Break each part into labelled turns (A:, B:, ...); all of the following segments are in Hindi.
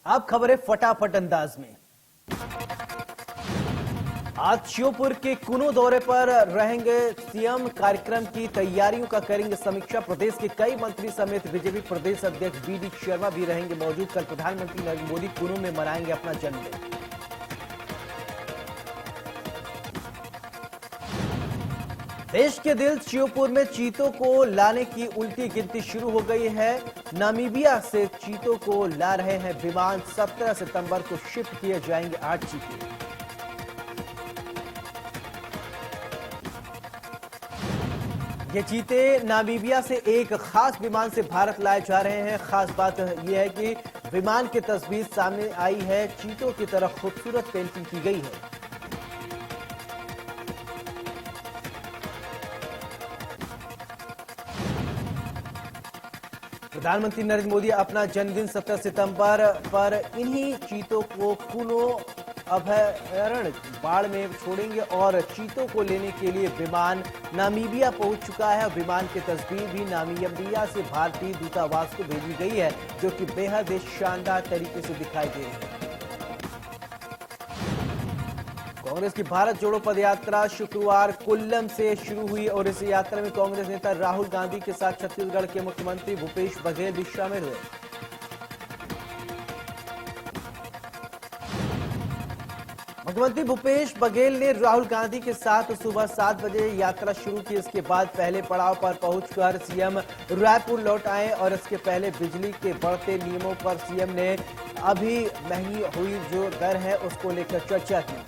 A: अब खबरें फटाफट अंदाज में। आज श्योपुर के कुनो दौरे पर रहेंगे सीएम। कार्यक्रम की तैयारियों का करेंगे समीक्षा। प्रदेश के कई मंत्री समेत बीजेपी प्रदेश अध्यक्ष बीडी शर्मा भी रहेंगे मौजूद। कल प्रधानमंत्री नरेंद्र मोदी कुनो में मनाएंगे अपना जन्मदिन। देश के दिल श्योपुर में चीतों को लाने की उल्टी गिनती शुरू हो गई है। नामीबिया से चीतों को ला रहे हैं विमान। 17 सितंबर को शिफ्ट किए जाएंगे 8 चीते। ये चीते नामीबिया से एक खास विमान से भारत लाए जा रहे हैं। खास बात यह है कि विमान की तस्वीर सामने आई है। चीतों की तरह खूबसूरत पेंटिंग की गई है। प्रधानमंत्री नरेंद्र मोदी अपना जन्मदिन 17 सितंबर पर इन्हीं चीतों को कुनो अभयारण्य बाढ़ में छोड़ेंगे और चीतों को लेने के लिए विमान नामीबिया पहुंच चुका है। विमान की तस्वीर भी नामीबिया से भारतीय दूतावास को भेजी गई है, जो कि बेहद शानदार तरीके से दिखाई दे रही है। कांग्रेस की भारत जोड़ो पदयात्रा शुक्रवार कोल्लम से शुरू हुई और इस यात्रा में कांग्रेस नेता राहुल गांधी के साथ छत्तीसगढ़ के मुख्यमंत्री भूपेश बघेल भी शामिल हुए। मुख्यमंत्री भूपेश बघेल ने राहुल गांधी के साथ सुबह 7 बजे यात्रा शुरू की। इसके बाद पहले पड़ाव पर पहुंचकर सीएम रायपुर लौट आए और इसके पहले बिजली के बढ़ते नियमों पर सीएम ने अभी महंगी हुई जो दर है उसको लेकर चर्चा की।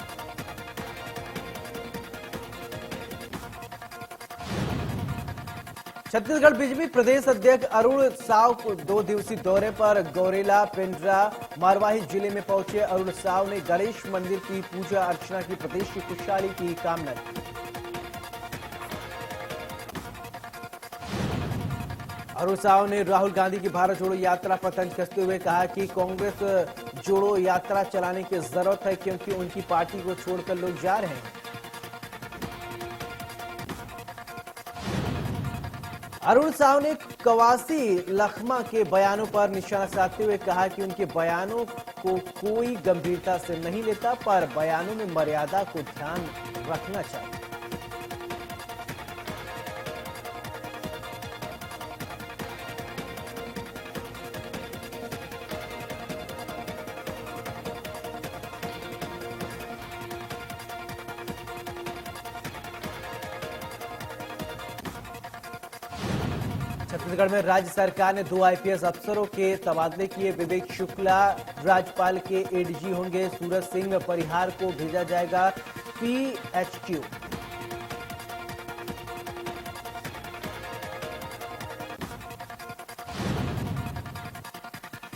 A: छत्तीसगढ़ बीजेपी प्रदेश अध्यक्ष अरुण साव को 2 दिवसीय दौरे पर गौरेला पेंड्रा मारवाही जिले में पहुंचे। अरुण साव ने गणेश मंदिर की पूजा अर्चना की। प्रदेश की खुशहाली की कामना की। अरुण साव ने राहुल गांधी की भारत जोड़ो यात्रा पर तंज कसते हुए कहा कि कांग्रेस जोड़ो यात्रा चलाने की जरूरत है, क्योंकि उनकी पार्टी को छोड़कर लोग जा रहे हैं। अरुण साव ने कवासी लखमा के बयानों पर निशाना साधते हुए कहा कि उनके बयानों को कोई गंभीरता से नहीं लेता, पर बयानों में मर्यादा को ध्यान रखना चाहिए। छत्तीसगढ़ में राज्य सरकार ने 2 आईपीएस अफसरों के तबादले किए। विवेक शुक्ला राज्यपाल के एडीजी होंगे। सूरज सिंह परिहार को भेजा जाएगा पीएचक्यू।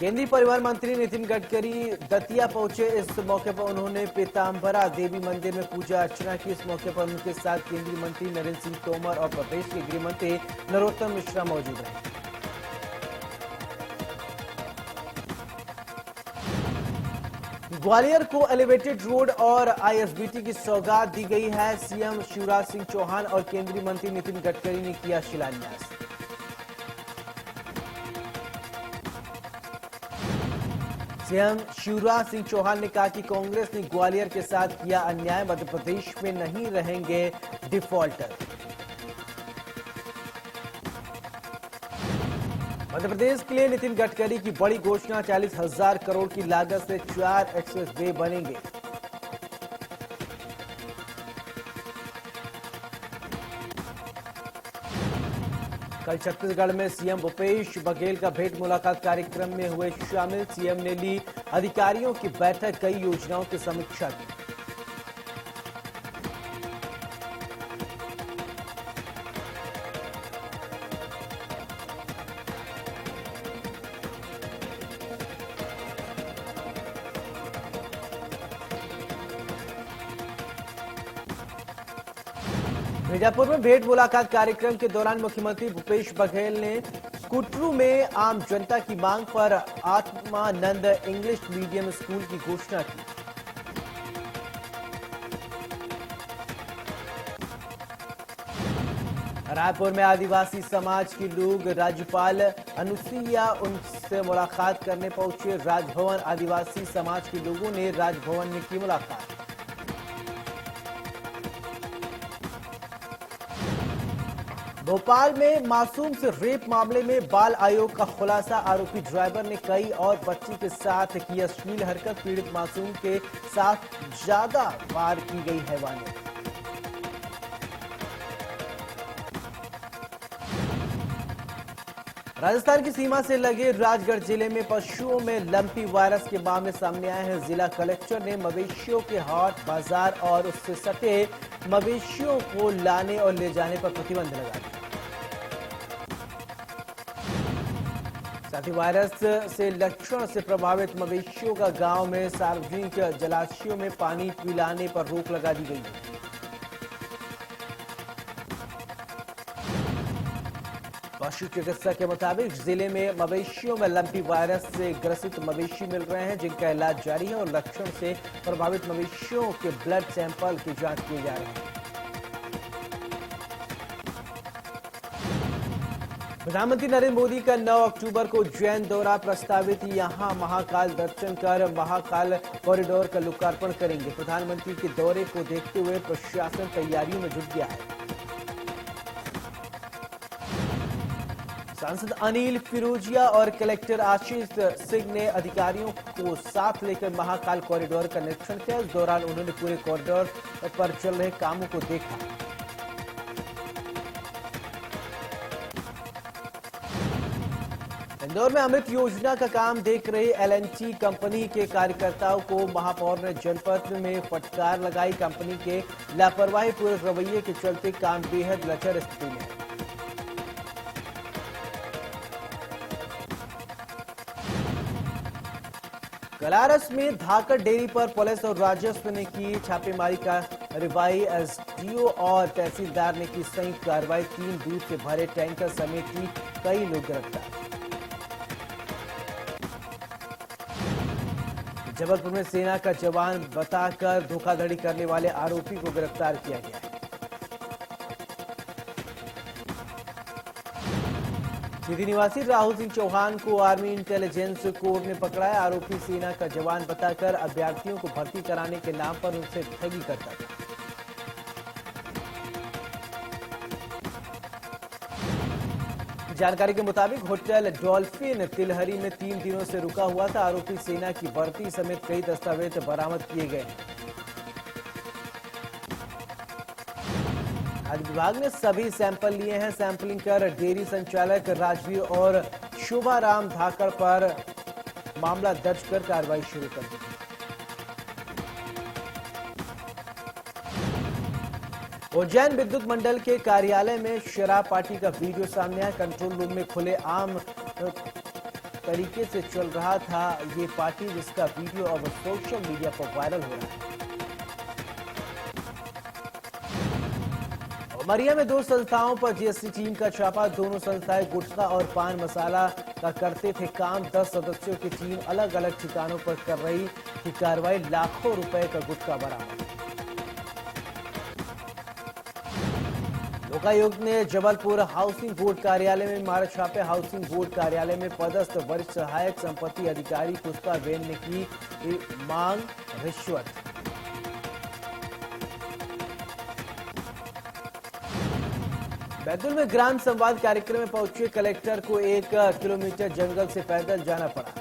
A: केंद्रीय परिवहन मंत्री नितिन गडकरी दतिया पहुंचे। इस मौके पर उन्होंने पीताम्बरा देवी मंदिर में पूजा अर्चना की। इस मौके पर उनके साथ केंद्रीय मंत्री नरेंद्र सिंह तोमर और प्रदेश के गृह मंत्री नरोत्तम मिश्रा मौजूद रहे। ग्वालियर को एलिवेटेड रोड और आईएसबीटी की सौगात दी गई है। सीएम शिवराज सिंह चौहान और केंद्रीय मंत्री नितिन गडकरी ने किया शिलान्यास। सीएम शिवराज सिंह चौहान ने कहा कि कांग्रेस ने ग्वालियर के साथ किया अन्याय। मध्य प्रदेश में नहीं रहेंगे डिफॉल्टर। मध्य प्रदेश के लिए नितिन गडकरी की बड़ी घोषणा। 40,000 करोड़ की लागत से 4 एक्सप्रेस वे बनेंगे। कल छत्तीसगढ़ में सीएम भूपेश बघेल का भेंट मुलाकात कार्यक्रम में हुए शामिल। सीएम ने ली अधिकारियों की बैठक, कई योजनाओं की समीक्षा की। बीजापुर में भेंट मुलाकात कार्यक्रम के दौरान मुख्यमंत्री भूपेश बघेल ने कुटरू में आम जनता की मांग पर आत्मानंद इंग्लिश मीडियम स्कूल की घोषणा की। रायपुर में आदिवासी समाज के लोग राज्यपाल अनुसुईया उनसे मुलाकात करने पहुंचे। राजभवन आदिवासी समाज के लोगों ने राजभवन में की मुलाकात। भोपाल में मासूम से रेप मामले में बाल आयोग का खुलासा। आरोपी ड्राइवर ने कई और बच्ची के साथ की अश्लील हरकत। पीड़ित मासूम के साथ ज्यादा बार की गई हैवानियत। राजस्थान की सीमा से लगे राजगढ़ जिले में पशुओं में लंपी वायरस के मामले सामने आए हैं। जिला कलेक्टर ने मवेशियों के हाट बाजार और उससे सटे मवेशियों को लाने और ले जाने पर प्रतिबंध लगा दिया। साथ ही वायरस से लक्षण से प्रभावित मवेशियों का गांव में सार्वजनिक जलाशयों में पानी पिलाने पर रोक लगा दी गई है। पशु चिकित्सक के मुताबिक जिले में मवेशियों में लंपी वायरस से ग्रसित मवेशी मिल रहे हैं, जिनका इलाज जारी है और लक्षण से प्रभावित मवेशियों के ब्लड सैंपल की जांच की जा रही है। प्रधानमंत्री नरेंद्र मोदी का 9 अक्टूबर को उज्जैन दौरा प्रस्तावित। यहां महाकाल दर्शन कर महाकाल कॉरिडोर का लोकार्पण करेंगे। प्रधानमंत्री के दौरे को देखते हुए प्रशासन तैयारियों में जुट गया है। सांसद अनिल फिरोजिया और कलेक्टर आशीष सिंह ने अधिकारियों को साथ लेकर महाकाल कॉरिडोर का निरीक्षण किया। इस दौरान उन्होंने पूरे कॉरिडोर पर चल रहे कामों को देखा। इंदौर में अमृत योजना का काम देख रहे एल&टी कंपनी के कार्यकर्ताओं को महापौर ने जनपद में फटकार लगाई। कंपनी के लापरवाही पूरे रवैये के चलते काम बेहद लचर स्थिति में है। कलारस में धाकड़ डेयरी पर पुलिस और राजस्व ने की छापेमारी कार्रवाई। एसडीओ और तहसीलदार ने की संयुक्त कार्रवाई। 3 दूध से भरे टैंकर समेत कई लोग गिरफ्तार। जबलपुर में सेना का जवान बताकर धोखाधड़ी करने वाले आरोपी को गिरफ्तार किया गया है। सीधी निवासी राहुल सिंह चौहान को आर्मी इंटेलिजेंस कोर ने पकड़ा है। आरोपी सेना का जवान बताकर अभ्यर्थियों को भर्ती कराने के नाम पर उनसे ठगी करता था। जानकारी के मुताबिक होटल डॉल्फिन तिलहरी में 3 दिनों से रुका हुआ था। आरोपी सेना की वर्दी समेत कई दस्तावेज बरामद किए गए। खाद्य विभाग ने सभी सैंपल लिए हैं। सैंपलिंग कर डेयरी संचालक राजवीर और शोभाराम धाकड़ पर मामला दर्ज कर कार्रवाई शुरू कर दी। उज्जैन विद्युत मंडल के कार्यालय में शराब पार्टी का वीडियो सामने आया। कंट्रोल रूम में खुले आम तरीके से चल रहा था ये पार्टी, जिसका वीडियो अब सोशल मीडिया पर वायरल हो रहा है। उमरिया में 2 संस्थाओं पर जीएसटी टीम का छापा। दोनों संस्थाएं गुटखा और पान मसाला का करते थे काम। 10 सदस्यों की टीम अलग अलग ठिकानों पर कर रही थी कार्रवाई। लाखों रुपए का गुटखा बरामद। लोकायुक्त ने जबलपुर हाउसिंग बोर्ड कार्यालय में मारे छापे। हाउसिंग बोर्ड कार्यालय में पदस्थ वरिष्ठ सहायक संपत्ति अधिकारी पुष्पा बेन ने की मांग रिश्वत। बैतूल में ग्राम संवाद कार्यक्रम में पहुंचे कलेक्टर को 1 किलोमीटर जंगल से पैदल जाना पड़ा।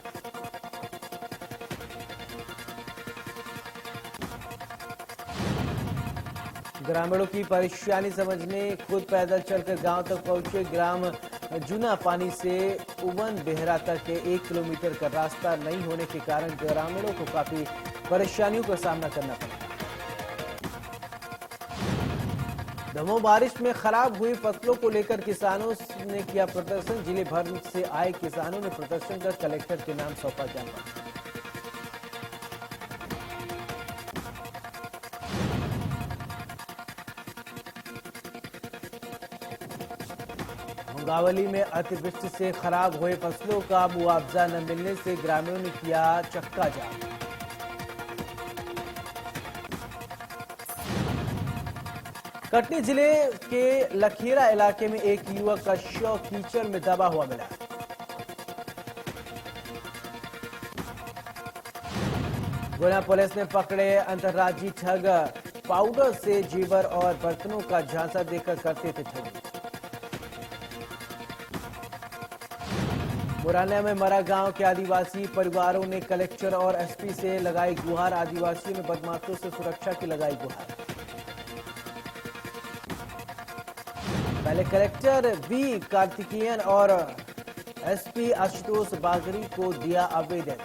A: ग्रामीणों की परेशानी समझने खुद पैदल चलकर गांव तक पहुंचे। ग्राम जूना पानी से उवन बेहरा तक 1 किलोमीटर का रास्ता नहीं होने के कारण ग्रामीणों को काफी परेशानियों का सामना करना पड़ा। दमोह बारिश में खराब हुई फसलों को लेकर किसानों ने किया प्रदर्शन। जिले भर से आए किसानों ने प्रदर्शन कर कलेक्टर के नाम सौंपा ज्ञापन। मुंगावली में अतिवृष्टि से खराब हुए फसलों का मुआवजा न मिलने से ग्रामीणों ने किया चक्का जाम। कटनी जिले के लखेरा इलाके में एक युवक का शव कीचड़ में दबा हुआ मिला। गुना पुलिस ने पकड़े अंतर्राज्यीय ठग, पाउडर से जेवर और बर्तनों का झांसा देकर करते थे ठगी। मुरैना में मरा गांव के आदिवासी परिवारों ने कलेक्टर और एसपी से लगाई गुहार। आदिवासियों ने बदमाशों से सुरक्षा की लगाई गुहार। पहले कलेक्टर वी कार्तिकेयन और एसपी आशुतोष बागरी को दिया आवेदन।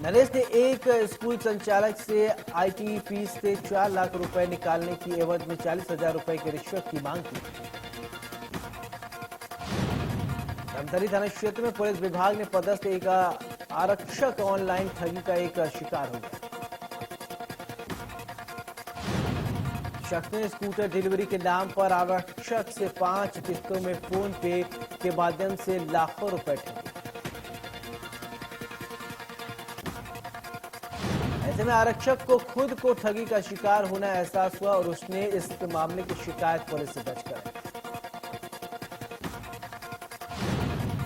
A: नरेश ने एक स्कूल संचालक से आईटी फीस से 4 लाख रुपए निकालने की एवज में 40,000 रुपए की रिश्वत की मांग की। धमतरी थाना क्षेत्र में पुलिस विभाग ने पदस्थ एक आरक्षक ऑनलाइन ठगी का एक शिकार हो गया। शख्स ने स्कूटर डिलीवरी के नाम पर आरक्षक से 5 किस्तों में फोन पे के माध्यम से लाखों रुपए ठगे। ऐसे में आरक्षक को खुद को ठगी का शिकार होना एहसास हुआ और उसने इस मामले की शिकायत पुलिस से दर्ज कराई।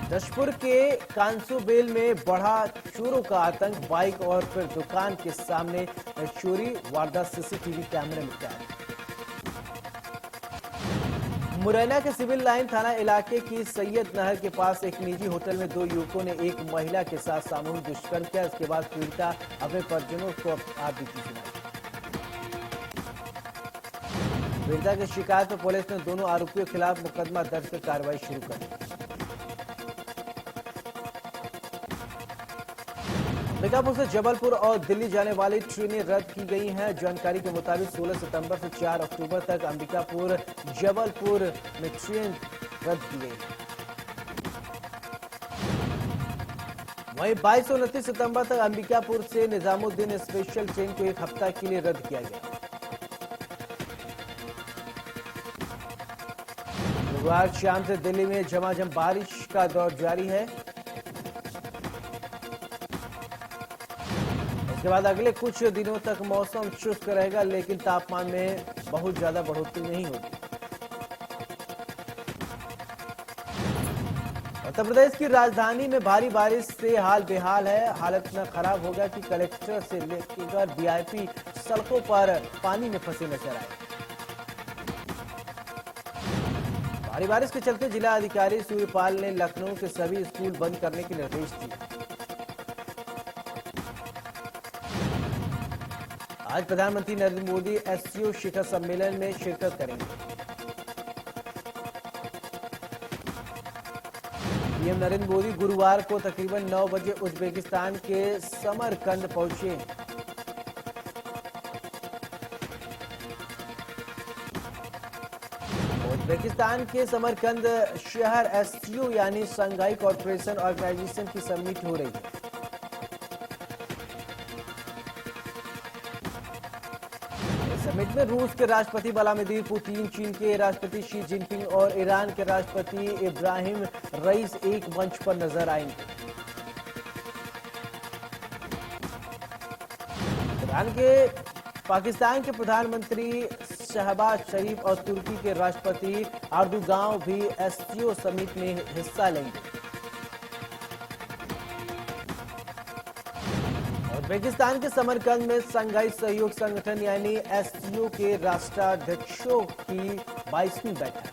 A: जशपुर के कांसोबेल में बढ़ा चोरों का आतंक। बाइक और फिर दुकान के सामने चोरी वारदात सीसीटीवी कैमरे में कैद। मुरैना के सिविल लाइन थाना इलाके की सैयद नहर के पास एक निजी होटल में 2 युवकों ने एक महिला के साथ सामूहिक दुष्कर्म किया। इसके बाद पीड़िता अपने परिजनों को आप बीती सुनाई। पीड़िता की शिकायत पर पुलिस ने दोनों आरोपियों के खिलाफ मुकदमा दर्ज कर कार्रवाई शुरू कर दी। अंबिकापुर से जबलपुर और दिल्ली जाने वाली ट्रेनें रद्द की गई हैं। जानकारी के मुताबिक 16 सितंबर से 4 अक्टूबर तक अंबिकापुर जबलपुर में ट्रेन रद्द की गई। वहीं 22 और 29 सितंबर तक अंबिकापुर से निजामुद्दीन स्पेशल ट्रेन को 1 हफ्ता के लिए रद्द किया गया। गुरुवार शाम से दिल्ली में झमाझम बारिश का दौर जारी है। इसके बाद अगले कुछ दिनों तक मौसम शुष्क रहेगा, लेकिन तापमान में बहुत ज्यादा बढ़ोतरी नहीं होगी। उत्तर प्रदेश की राजधानी में भारी बारिश से हाल बेहाल है। हालत इतना खराब हो गया कि कलेक्टर से लेकर वीआईपी सड़कों पर पानी में फंसे नजर आए। भारी बारिश के चलते जिला अधिकारी सूर्यपाल ने लखनऊ के सभी स्कूल बंद करने के निर्देश दिए। आज प्रधानमंत्री नरेंद्र मोदी एससीओ शिखर सम्मेलन में शिरकत करेंगे। पीएम नरेंद्र मोदी गुरुवार को तकरीबन 9 बजे उज्बेकिस्तान के समरकंद पहुंचे। उज्बेकिस्तान के समरकंद शहर एससीओ यानी शंघाई कॉरपोरेशन ऑर्गेनाइजेशन की समिट हो रही है। समिट में रूस के राष्ट्रपति व्लादिमीर पुतिन, चीन के राष्ट्रपति शी जिनपिंग और ईरान के राष्ट्रपति इब्राहिम रईस एक मंच पर नजर आएंगे। पाकिस्तान के प्रधानमंत्री शहबाज शरीफ और तुर्की के राष्ट्रपति एर्दोगान भी एससीओ समिट में हिस्सा लेंगे। उज्बेकिस्तान के समरकंद में शंघाई सहयोग संगठन यानी एससीओ के राष्ट्राध्यक्षों की 22वीं बैठक।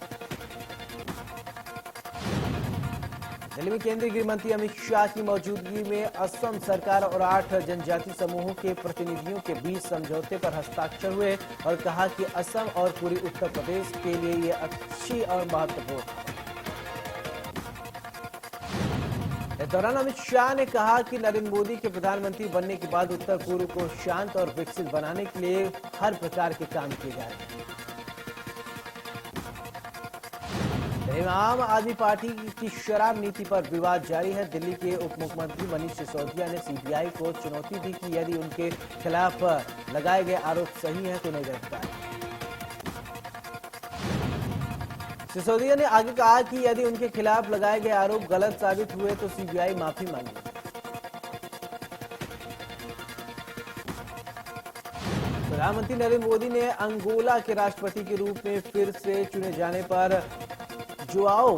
A: दिल्ली में केंद्रीय गृह मंत्री अमित शाह की मौजूदगी में असम सरकार और 8 जनजाति समूहों के प्रतिनिधियों के बीच समझौते पर हस्ताक्षर हुए और कहा कि असम और पूरी उत्तर प्रदेश के लिए ये अच्छी और महत्वपूर्ण है। इस दौरान अमित शाह ने कहा कि नरेंद्र मोदी के प्रधानमंत्री बनने के बाद उत्तर पूर्व को शांत और विकसित बनाने के लिए हर प्रकार के काम किए जा रहे हैं। आम आदमी पार्टी की शराब नीति पर विवाद जारी है। दिल्ली के उप मुख्यमंत्री मनीष सिसोदिया ने सीबीआई को चुनौती दी कि यदि उनके खिलाफ लगाए गए आरोप सही हैं तो उन्हें गिरफ्तार। सिसोदिया ने आगे कहा कि यदि उनके खिलाफ लगाए गए आरोप गलत साबित हुए तो सीबीआई माफी मांगेगी। प्रधानमंत्री नरेंद्र मोदी ने अंगोला के राष्ट्रपति के रूप में फिर से चुने जाने पर जोआओ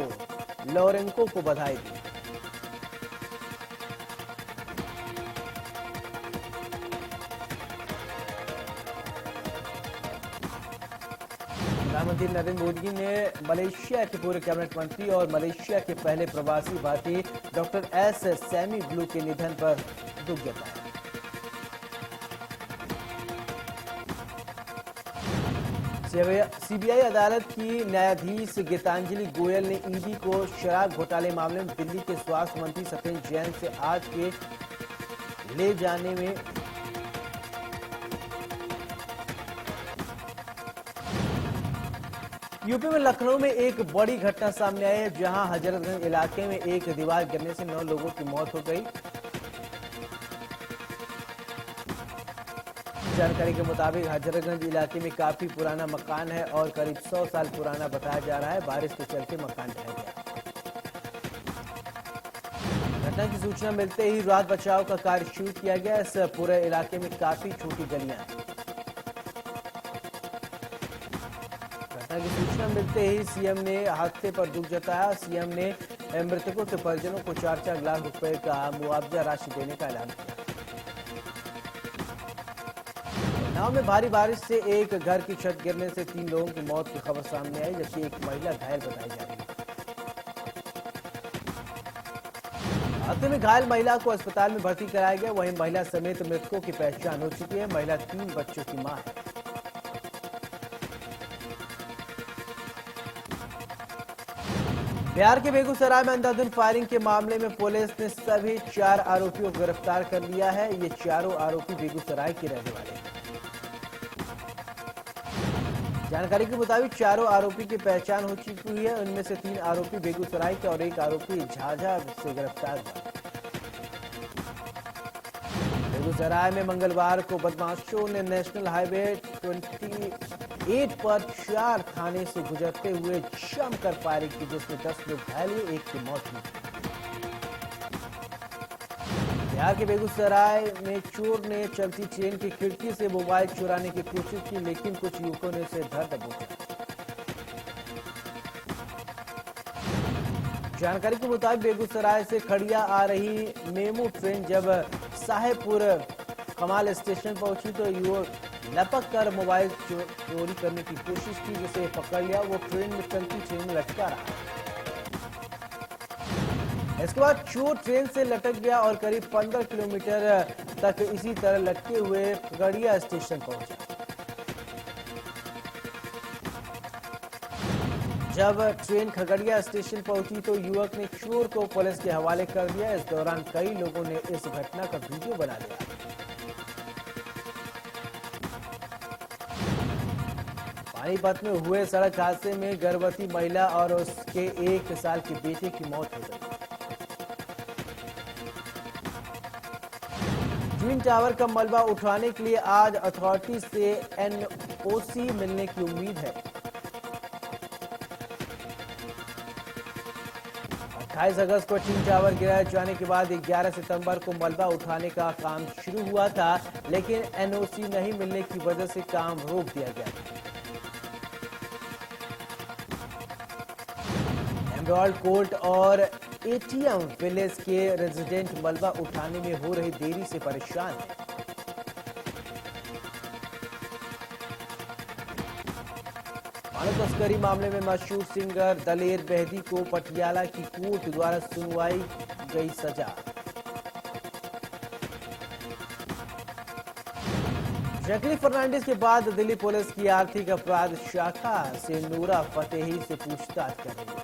A: लोरेंको को बधाई दी। प्रधानमंत्री नरेंद्र मोदी ने मलेशिया के पूर्व कैबिनेट मंत्री और मलेशिया के पहले प्रवासी भारतीय डॉक्टर एस सैमी ब्लू के निधन पर दुख जताया। सीबीआई अदालत की न्यायाधीश गीतांजलि गोयल ने ईडी को शराब घोटाले मामले में दिल्ली के स्वास्थ्य मंत्री सत्येंद्र जैन से आज के ले जाने में यूपी में लखनऊ में एक बड़ी घटना सामने आई है, जहां हजरतगंज इलाके में एक दीवार गिरने से 9 लोगों की मौत हो गई। जानकारी के मुताबिक हजरतगंज इलाके में काफी पुराना मकान है और करीब 100 साल पुराना बताया जा रहा है। बारिश के चलते मकान ढह गया। घटना की सूचना मिलते ही राहत बचाव का कार्य शुरू किया गया। इस पूरे इलाके में काफी छोटी गलियां हैं। घटना की सूचना मिलते ही सीएम ने हादसे पर दुख जताया। सीएम ने मृतकों के परिजनों को 4-4 लाख रुपए का मुआवजा राशि देने का ऐलान किया। गांव में भारी बारिश से एक घर की छत गिरने से 3 लोगों की मौत की खबर सामने आई, जबकि एक महिला घायल बताई जा रही है। हादसे में घायल महिला को अस्पताल में भर्ती कराया गया। वहीं महिला समेत मृतकों की पहचान हो चुकी है। महिला 3 बच्चों की मां है। बिहार के बेगूसराय में अंधाधुंध फायरिंग के मामले में पुलिस ने सभी 4 आरोपियों को गिरफ्तार कर लिया है। ये चारों आरोपी बेगूसराय के रहने वाले हैं। जानकारी के मुताबिक चारों आरोपी की पहचान हो चुकी है। उनमें से 3 आरोपी बेगूसराय के और एक आरोपी झाझा से गिरफ्तार हुआ। बेगूसराय में मंगलवार को बदमाशों ने नेशनल हाईवे 28 पर 4 थाने से गुजरते हुए जमकर फायरिंग की, जिसमें 10 लोग घायल हुए, 1 की मौत हुई। बिहार के बेगूसराय में चोर ने चलती ट्रेन की खिड़की से मोबाइल चुराने की कोशिश की, लेकिन कुछ युवकों ने उसे धर दबोचा। जानकारी के मुताबिक बेगूसराय से खड़िया आ रही मेमू ट्रेन जब साहेबपुर कमाल स्टेशन पहुंची तो युवक लपक कर मोबाइल चोरी करने की कोशिश की, जिसे पकड़ लिया। वो ट्रेन में चलती ट्रेन में लटका रहा। इसके बाद चोर ट्रेन से लटक गया और करीब 15 किलोमीटर तक इसी तरह लटके हुए खगड़िया स्टेशन पहुंचा। जब ट्रेन खगड़िया स्टेशन पहुंची तो युवक ने चोर को पुलिस के हवाले कर दिया। इस दौरान कई लोगों ने इस घटना का वीडियो बना लिया। पानीपत में हुए सड़क हादसे में गर्भवती महिला और उसके 1 साल के बेटे की मौत हो गई। ट्विन टावर का मलबा उठाने के लिए आज अथॉरिटी से एनओसी मिलने की उम्मीद है। 28 अगस्त को ट्विन टावर गिराए जाने के बाद 11 सितंबर को मलबा उठाने का काम शुरू हुआ था, लेकिन एनओसी नहीं मिलने की वजह से काम रोक दिया गया। एमराल्ड कोर्ट और एटीएम विलेज के रेजिडेंट मलबा उठाने में हो रही देरी से परेशान हैं। मानव तस्करी मामले में मशहूर सिंगर दलेर बेहदी को पटियाला की कोर्ट द्वारा सुनवाई गई सजा। जैकलीन फर्नांडिस के बाद दिल्ली पुलिस की आर्थिक अपराध शाखा से नूरा फतेही से पूछताछ कर रही है।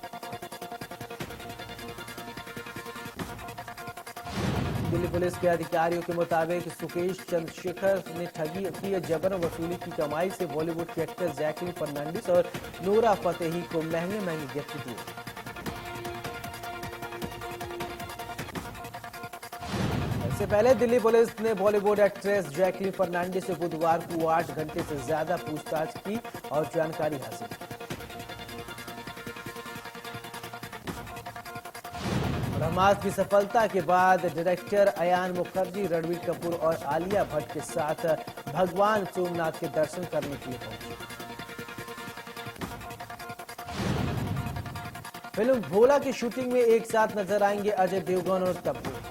A: दिल्ली पुलिस के अधिकारियों के मुताबिक सुकेश चंद्रशेखर ने ठगी की जबरन वसूली की कमाई से बॉलीवुड की एक्टर जैकलीन फर्नांडिस और नूरा फतेही को महंगे महंगे गिफ्ट दिए। इससे पहले दिल्ली पुलिस ने बॉलीवुड एक्ट्रेस जैकलीन फर्नांडिस से बुधवार को 8 घंटे से ज्यादा पूछताछ की और जानकारी हासिल की। ब्रह्मास्त्र की सफलता के बाद डायरेक्टर अयान मुखर्जी रणबीर कपूर और आलिया भट्ट के साथ भगवान सोमनाथ के दर्शन करने के लिए पहुंचे। फिल्म भोला की शूटिंग में एक साथ नजर आएंगे अजय देवगन और तब्बू।